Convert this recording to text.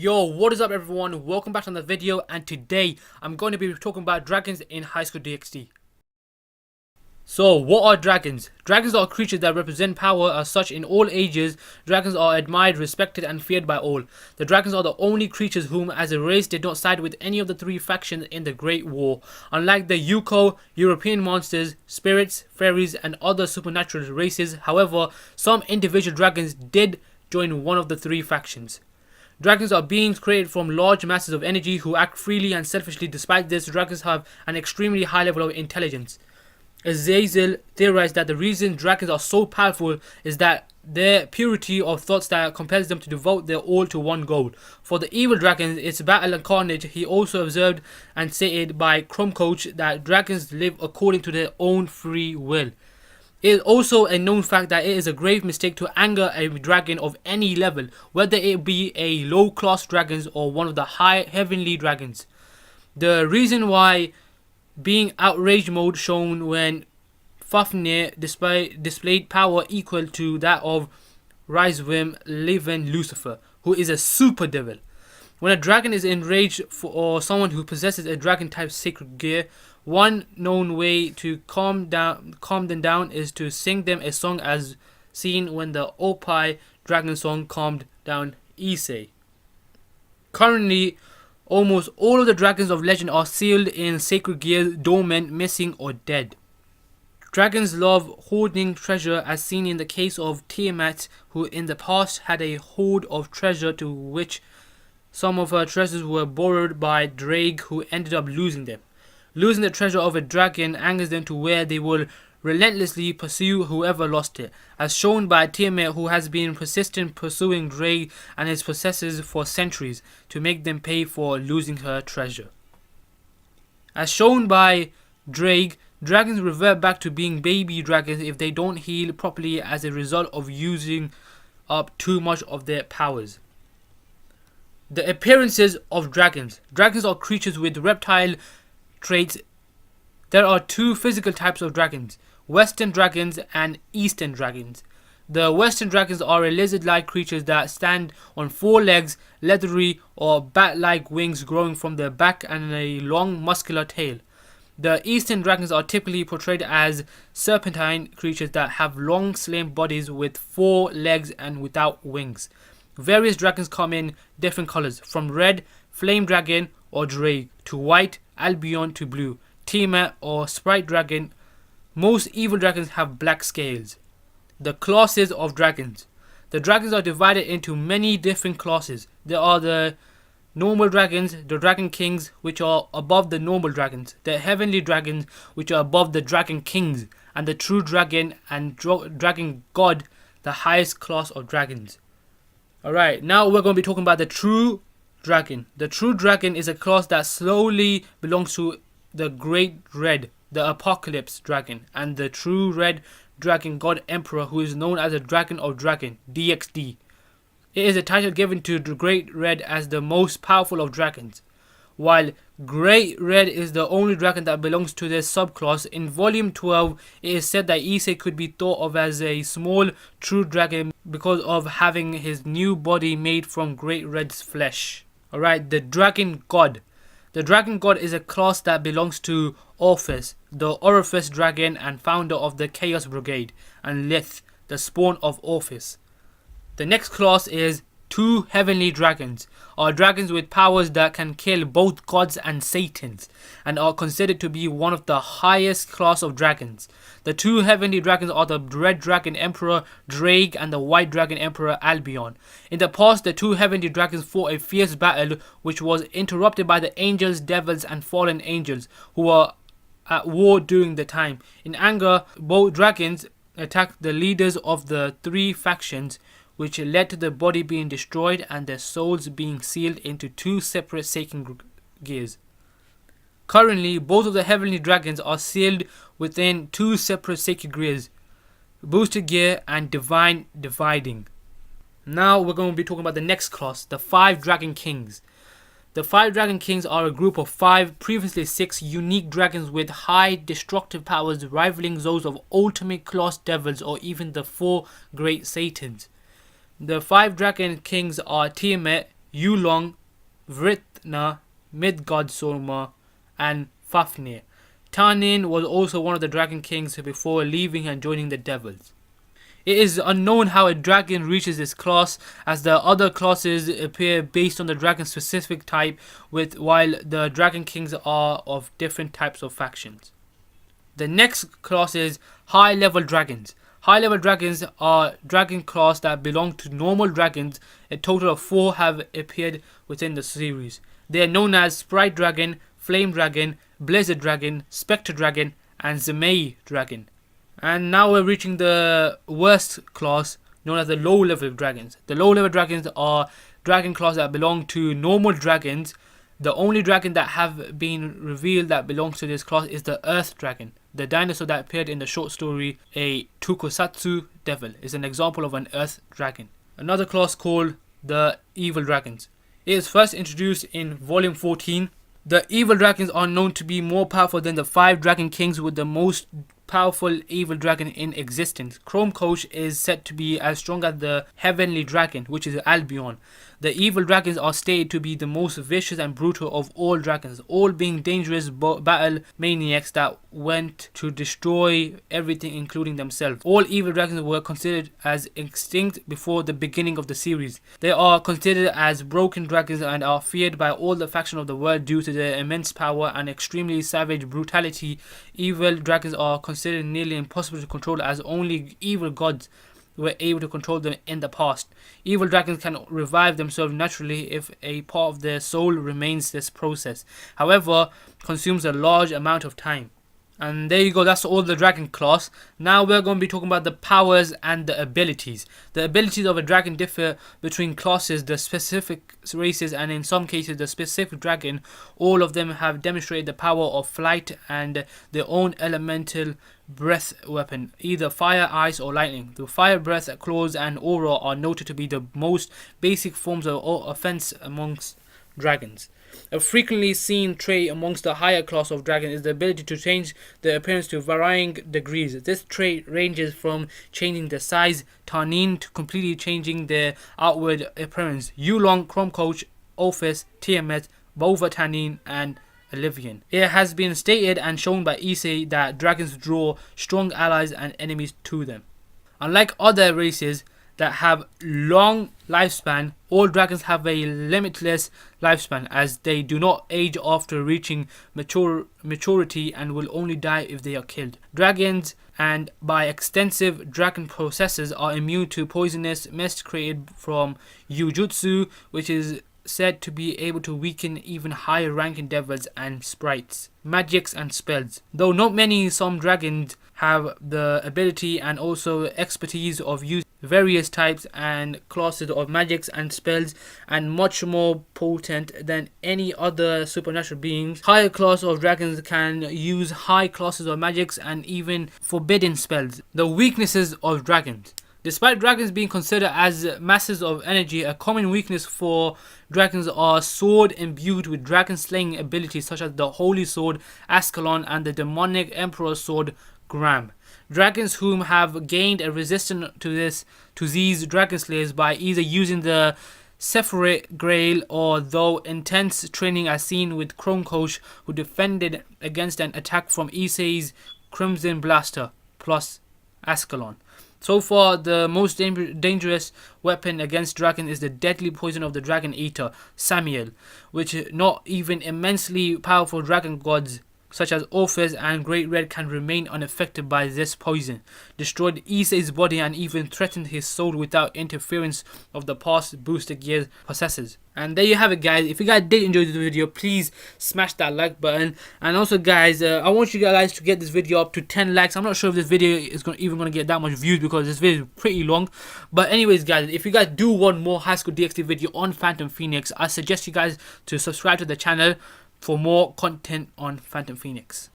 Yo, what is up everyone? Welcome back to another video, and today I'm going to be talking about dragons in HighSchoolDxD. So, what are dragons? Dragons are creatures that represent power. As such, in all ages, dragons are admired, respected and feared by all. The dragons are the only creatures whom as a race did not side with any of the three factions in the Great War. Unlike the Yuko, European monsters, spirits, fairies and other supernatural races, however, some individual dragons did join one of the three factions. Dragons are beings created from large masses of energy who act freely and selfishly. Despite this, dragons have an extremely high level of intelligence. Azazel theorized that the reason dragons are so powerful is that their purity of thoughts that compels them to devote their all to one goal. For the evil dragons, its battle and carnage. He also observed and stated by Crumcoach that dragons live according to their own free will. It is also a known fact that it is a grave mistake to anger a dragon of any level, whether it be a low-class dragon or one of the high heavenly dragons. The reason why being outrage mode shown when Fafnir displayed power equal to that of Rizwim Leven Lucifer, who is a super devil. When a dragon is enraged or someone who possesses a dragon type sacred gear, one known way to calm them down is to sing them a song as seen when the Opie dragon song calmed down Issei. Currently, almost all of the dragons of legend are sealed in sacred gears, dormant, missing or dead. Dragons love hoarding treasure, as seen in the case of Tiamat, who in the past had a hoard of treasure to which some of her treasures were borrowed by Drake, who ended up losing them. Losing the treasure of a dragon angers them to where they will relentlessly pursue whoever lost it, as shown by Tiamat, who has been persistent pursuing Drake and his possessors for centuries to make them pay for losing her treasure. As shown by Drake, dragons revert back to being baby dragons if they don't heal properly as a result of using up too much of their powers. The appearances of dragons. Dragons are creatures with reptile traits. There are two physical types of dragons: Western dragons and Eastern dragons. The Western dragons are a lizard-like creatures that stand on four legs, leathery or bat-like wings growing from their back and a long muscular tail. The Eastern dragons are typically portrayed as serpentine creatures that have long slim bodies with four legs and without wings. Various dragons come in different colors, from red, flame dragon or drake, to white, albion to blue, Tiamat or sprite dragon. Most evil dragons have black scales. The classes of dragons. The dragons are divided into many different classes. There are the normal dragons, the dragon kings, which are above the normal dragons, the heavenly dragons, which are above the dragon kings, and the true dragon and dragon god, the highest class of dragons. Alright, now we're going to be talking about the true dragon. The true dragon is a class that solely belongs to the Great Red, the Apocalypse dragon, and the true red dragon god emperor, who is known as the Dragon of Dragon, DxD. It is a title given to the Great Red as the most powerful of dragons. While Great Red is the only dragon that belongs to this subclass, in Volume 12 it is said that Issei could be thought of as a small true dragon because of having his new body made from Great Red's flesh. Alright, the Dragon God. The Dragon God is a class that belongs to Orpheus, the Orifice dragon and founder of the Chaos Brigade, and Lith, the spawn of Orpheus. The next class is two heavenly dragons, are dragons with powers that can kill both gods and satans, and are considered to be one of the highest class of dragons. The two heavenly dragons are the red dragon emperor Drake and the white dragon emperor Albion. In the past, the two heavenly dragons fought a fierce battle which was interrupted by the angels, devils and fallen angels who were at war during the time. In anger, both dragons attacked the leaders of the three factions, which led to the body being destroyed and their souls being sealed into two separate sacred gears. Currently, both of the heavenly dragons are sealed within two separate sacred gears, Boosted Gear and Divine Dividing. Now we're going to be talking about the next class, the 5 Dragon Kings. The 5 Dragon Kings are a group of 5, previously 6, unique dragons with high destructive powers rivaling those of ultimate class devils or even the 4 great satans. The 5 Dragon Kings are Tiamat, Yulong, Vrithna, Midgard-Sorma, and Fafnir. Tanin was also one of the Dragon Kings before leaving and joining the Devils. It is unknown how a dragon reaches this class, as the other classes appear based on the dragon's specific type, while the Dragon Kings are of different types of factions. The next class is High Level Dragons. High Level Dragons are dragon class that belong to normal dragons. A total of 4 have appeared within the series. They are known as Sprite Dragon, Flame Dragon, Blizzard Dragon, Spectre Dragon, and Zemei Dragon. And now we're reaching the worst class, known as the Low Level Dragons. The Low Level Dragons are dragon class that belong to normal dragons. The only dragon that have been revealed that belongs to this class is the Earth Dragon. The dinosaur that appeared in the short story A Tokusatsu Devil is an example of an Earth Dragon. Another class called the Evil Dragons. It is first introduced in Volume 14. The Evil Dragons are known to be more powerful than the 5 Dragon Kings, with the most powerful evil dragon in existence. Chrome Coach is said to be as strong as the Heavenly Dragon, which is Albion. The evil dragons are stated to be the most vicious and brutal of all dragons, all being dangerous battle maniacs that went to destroy everything, including themselves. All evil dragons were considered as extinct before the beginning of the series. They are considered as broken dragons and are feared by all the factions of the world due to their immense power and extremely savage brutality. Evil dragons are considered nearly impossible to control, as only evil gods were able to control them in the past. Evil dragons can revive themselves naturally if a part of their soul remains. This process, however, consumes a large amount of time. And there you go, that's all the dragon class. Now we're going to be talking about the powers and the abilities. The abilities of a dragon differ between classes, the specific races, and in some cases the specific dragon. All of them have demonstrated the power of flight and their own elemental breath weapon, either fire, ice, or lightning. The fire, breath, claws, and aura are noted to be the most basic forms of offense amongst dragons. A frequently seen trait amongst the higher class of dragon is the ability to change their appearance to varying degrees. This trait ranges from changing their size, Tanin, to completely changing their outward appearance. Yulong, Chrome Coach, Ophis, Tiamat, Bova Tanin, and Olivian. It has been stated and shown by Issei that dragons draw strong allies and enemies to them. Unlike other races that have long lifespan, all dragons have a limitless lifespan, as they do not age after reaching maturity and will only die if they are killed. Dragons, and by extensive dragon processes, are immune to poisonous mist created from Yujutsu, which is said to be able to weaken even higher ranking devils and sprites, magics, and spells. Though not many, some dragons have the ability and also expertise of using various types and classes of magics and spells, and much more potent than any other supernatural beings. Higher class of dragons can use high classes of magics and even forbidden spells. The weaknesses of dragons. Despite dragons being considered as masses of energy, a common weakness for dragons are sword imbued with dragon slaying abilities such as the Holy Sword Ascalon and the demonic Emperor Sword Gram. Dragons whom have gained a resistance to these dragon slayers by either using the Sephiroth Grail or though intense training, as seen with Chrome Coach, who defended against an attack from Issei's Crimson Blaster plus Ascalon. So far, the most dangerous weapon against dragon is the deadly poison of the Dragon Eater, Samiel, which not even immensely powerful dragon gods such as Orpheus and Great Red can remain unaffected by this poison, destroyed Issei's body and even threatened his soul without interference of the past Booster Gear possessors. And there you have it, guys. If you guys did enjoy this video, please smash that like button. And also, guys, I want you guys to get this video up to 10 likes. I'm not sure if this video is even going to get that much views because this video is pretty long. But anyways, guys, if you guys do want more High School DxD video on Phantom Phoenix, I suggest you guys to subscribe to the channel for more content on Phantom Phoenix.